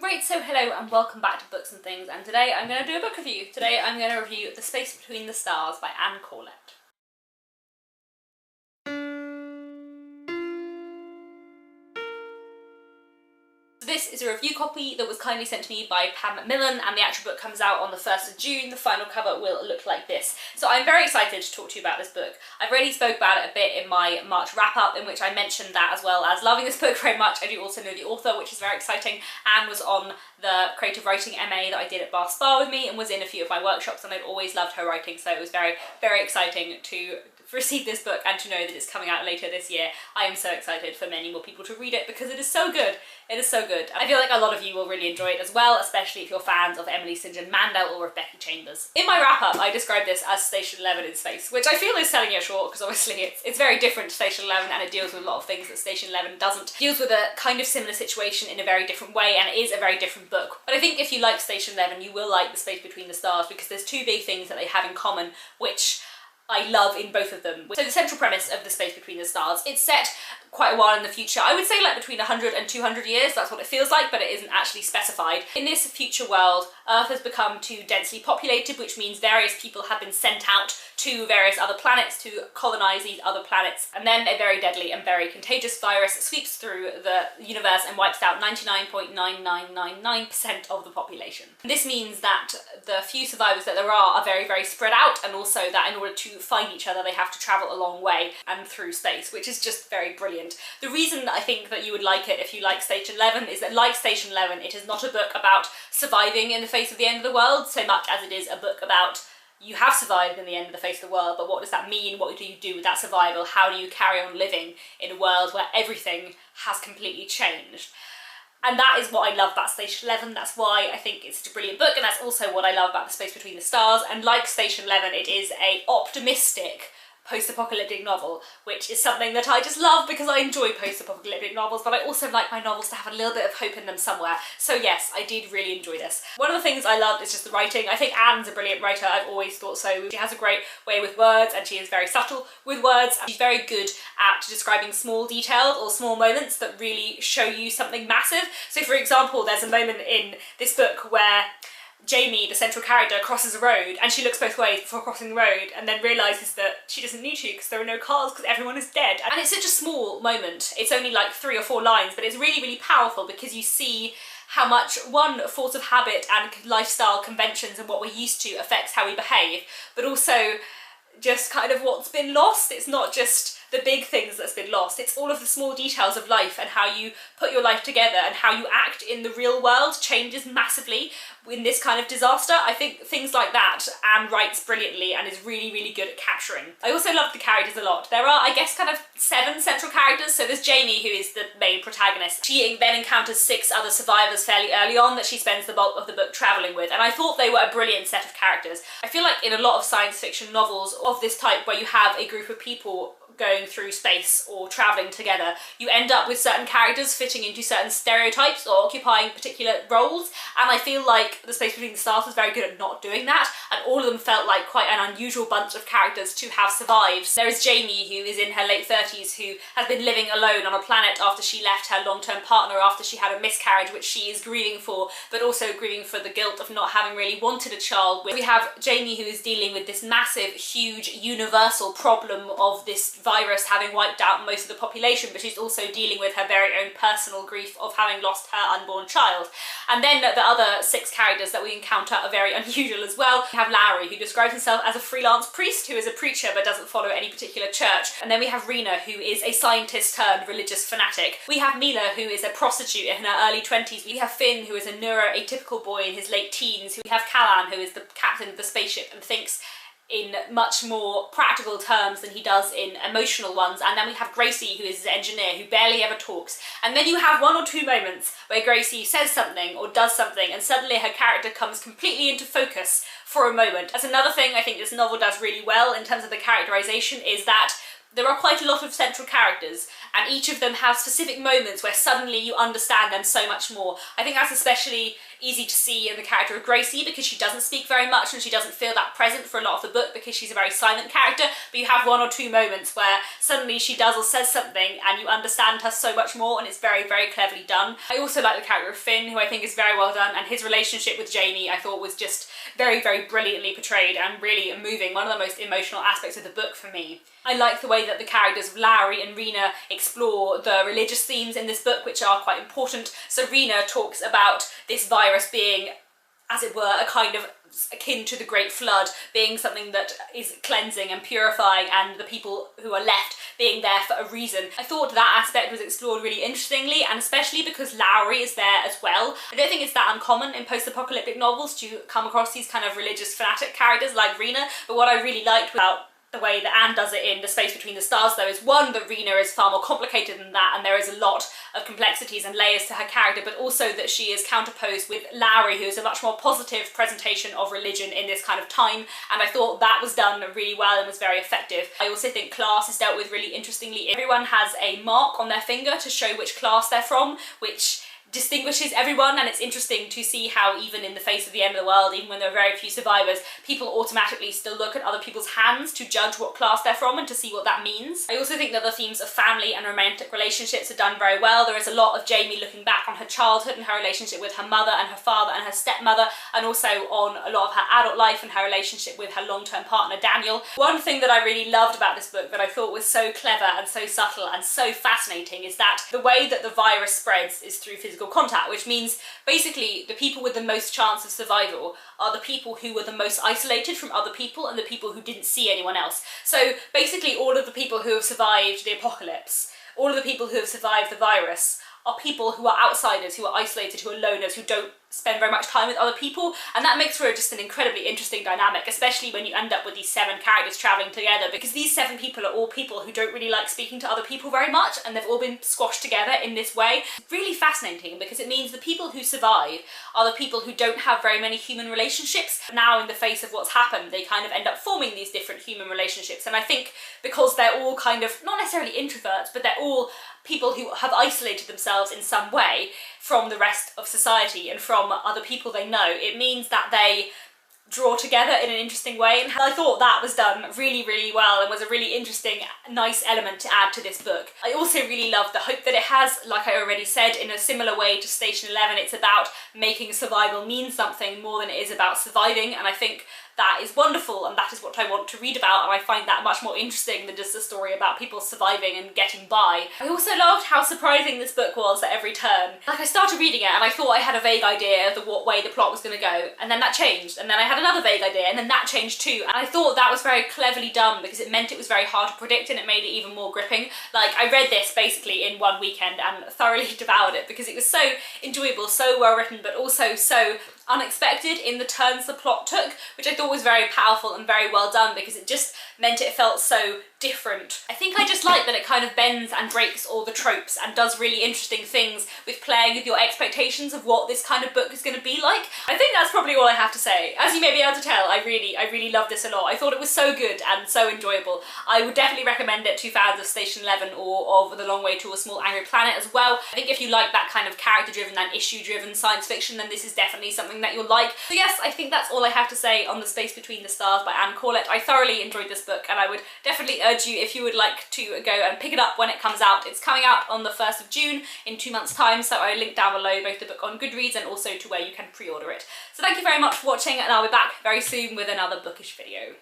Right, so hello and welcome back to Books and Things, and today I'm going to do a book review. Today I'm going to review The Space Between the Stars by Anne Corlett. This is a review copy that was kindly sent to me by Pam Macmillan, and the actual book comes out on the 1st of June. The final cover will look like this. So I'm very excited to talk to you about this book. I've already spoke about it a bit in my March wrap-up, in which I mentioned that as well as loving this book very much. I do also know the author, which is very exciting. Anne was on the creative writing MA that I did at Bath Spa with me and was in a few of my workshops, and I've always loved her writing, so it was very, very exciting to receive this book and to know that it's coming out later this year. I am so excited for many more people to read it because it is so good. It is so good. I feel like a lot of you will really enjoy it as well, especially if you're fans of Emily St. John Mandel or of Becky Chambers. In my wrap-up, I described this as Station 11 in space, which I feel is selling it short because obviously it's very different to Station 11 and it deals with a lot of things that Station 11 doesn't. It deals with a kind of similar situation in a very different way, and it is a very different book. But I think if you like Station 11, you will like The Space Between the Stars because there's two big things that they have in common, which I love in both of them. So the central premise of The Space Between the Stars, it's set quite a while in the future. I would say like between 100 and 200 years, that's what it feels like, but it isn't actually specified. In this future world, Earth has become too densely populated, which means various people have been sent out to various other planets to colonize these other planets, and then a very deadly and very contagious virus sweeps through the universe and wipes out 99.9999% of the population. This means that the few survivors that there are very, very spread out, and also that in order to find each other they have to travel a long way and through space, which is just very brilliant. The reason that I think that you would like it if you like Station 11 is that, like Station 11, it is not a book about surviving in the face of the end of the world so much as it is a book about you have survived in the end of the face of the world, but what does that mean? What do you do with that survival? How do you carry on living in a world where everything has completely changed? And that is what I love about Station 11. That's why I think it's such a brilliant book, and that's also what I love about The Space Between the Stars. And like Station 11, it is an optimistic post-apocalyptic novel, which is something that I just love because I enjoy post-apocalyptic novels, but I also like my novels to have a little bit of hope in them somewhere. So yes, I did really enjoy this. One of the things I loved is just the writing. I think Anne's a brilliant writer. I've always thought so. She has a great way with words, and she is very subtle with words. She's very good at describing small details or small moments that really show you something massive. So for example, there's a moment in this book where Jamie, the central character, crosses a road and she looks both ways before crossing the road and then realises that she doesn't need to because there are no cars because everyone is dead. And it's such a small moment. It's only like 3 or 4 lines, but it's really, really powerful because you see how much, one, force of habit and lifestyle conventions and what we're used to affects how we behave, but also just kind of what's been lost. It's not just the big things that's been lost, it's all of the small details of life and how you put your life together and how you act in the real world changes massively in this kind of disaster. I think things like that Anne writes brilliantly and is really, really good at capturing. I also love the characters a lot. There are, I guess, kind of 7 central characters. So there's Jamie, who is the main protagonist. She then encounters 6 other survivors fairly early on that she spends the bulk of the book travelling with, and I thought they were a brilliant set of characters. I feel like in a lot of science fiction novels of this type where you have a group of people going through space or travelling together, you end up with certain characters fitting into certain stereotypes or occupying particular roles, and I feel like The Space Between the Stars was very good at not doing that, and all of them felt like quite an unusual bunch of characters to have survived. There is Jamie, who is in her late 30s, who has been living alone on a planet after she left her long-term partner after she had a miscarriage, which she is grieving for, but also grieving for the guilt of not having really wanted a child. We have Jamie, who is dealing with this massive, huge, universal problem of this virus having wiped out most of the population, but she's also dealing with her very own personal grief of having lost her unborn child. And then the other 6 characters that we encounter are very unusual as well. We have Lowry, who describes himself as a freelance priest who is a preacher but doesn't follow any particular church. And then we have Rena, who is a scientist turned religious fanatic. We have Mila, who is a prostitute in her early 20s. We have Finn, who is a neuroatypical boy in his late teens. We have Callan, who is the captain of the spaceship and thinks in much more practical terms than he does in emotional ones. And then we have Gracie, who is an engineer who barely ever talks. And then you have 1 or 2 moments where Gracie says something or does something and suddenly her character comes completely into focus for a moment. That's another thing I think this novel does really well in terms of the characterization, is that there are quite a lot of central characters and each of them have specific moments where suddenly you understand them so much more. I think that's especially easy to see in the character of Gracie, because she doesn't speak very much and she doesn't feel that present for a lot of the book because she's a very silent character, but you have one or two moments where suddenly she does or says something and you understand her so much more, and it's very, very cleverly done. I also like the character of Finn, who I think is very well done, and his relationship with Jamie I thought was just very, very brilliantly portrayed and really moving, one of the most emotional aspects of the book for me. I like the way that the characters of Lowry and Rena explore the religious themes in this book, which are quite important. So Rena talks about this virus being, as it were, a kind of akin to the Great Flood, being something that is cleansing and purifying, and the people who are left being there for a reason. I thought that aspect was explored really interestingly, and especially because Lowry is there as well. I don't think it's that uncommon in post-apocalyptic novels to come across these kind of religious fanatic characters like Rena, but what I really liked about the way that Anne does it in The Space Between the Stars, though, is one, that Rena is far more complicated than that, and there is a lot of complexities and layers to her character, but also that she is counterposed with Lowry, who is a much more positive presentation of religion in this kind of time, and I thought that was done really well and was very effective. I also think class is dealt with really interestingly. Everyone has a mark on their finger to show which class they're from, which distinguishes everyone, and it's interesting to see how even in the face of the end of the world, even when there are very few survivors, people automatically still look at other people's hands to judge what class they're from and to see what that means. I also think that the themes of family and romantic relationships are done very well. There is a lot of Jamie looking back on her childhood and her relationship with her mother and her father and her stepmother, and also on a lot of her adult life and her relationship with her long-term partner Daniel. One thing that I really loved about this book that I thought was so clever and so subtle and so fascinating is that the way that the virus spreads is through physical contact, which means basically the people with the most chance of survival are the people who were the most isolated from other people and the people who didn't see anyone else. So basically all of the people who have survived the apocalypse, all of the people who have survived the virus, are people who are outsiders, who are isolated, who are loners, who don't spend very much time with other people, and that makes for just an incredibly interesting dynamic, especially when you end up with these 7 characters travelling together, because these 7 people are all people who don't really like speaking to other people very much, and they've all been squashed together in this way. It's really fascinating because it means the people who survive are the people who don't have very many human relationships. Now, in the face of what's happened, they kind of end up forming these different human relationships, and I think because they're all kind of, not necessarily introverts, but they're all people who have isolated themselves in some way from the rest of society and from other people they know, it means that they draw together in an interesting way, and I thought that was done really, really well and was a really interesting, nice element to add to this book. I also really love the hope that it has. Like I already said, in a similar way to Station 11, it's about making survival mean something more than it is about surviving, and I think that is wonderful, and that is what I want to read about, and I find that much more interesting than just a story about people surviving and getting by. I also loved how surprising this book was at every turn. Like, I started reading it and I thought I had a vague idea of what way the plot was going to go, and then that changed, and then I had another vague idea, and then that changed too, and I thought that was very cleverly done because it meant it was very hard to predict, and it made it even more gripping. Like, I read this basically in one weekend and thoroughly devoured it because it was so enjoyable, so well written, but also so unexpected in the turns the plot took, which I thought was very powerful and very well done because it just meant it felt so different. I think I just like that it kind of bends and breaks all the tropes and does really interesting things with playing with your expectations of what this kind of book is going to be like. I think that's probably all I have to say. As you may be able to tell, I really love this a lot. I thought it was so good and so enjoyable. I would definitely recommend it to fans of Station 11 or of The Long Way to a Small Angry Planet as well. I think if you like that kind of character-driven and issue-driven science fiction, then this is definitely something that you'll like. So yes, I think that's all I have to say on The Space Between the Stars by Anne Corlett. I thoroughly enjoyed this book, and I would definitely urge you, if you would like to go and pick it up when it comes out. It's coming out on the 1st of June in 2 months' time, so I link down below both the book on Goodreads and also to where you can pre-order it. So thank you very much for watching, and I'll be back very soon with another bookish video.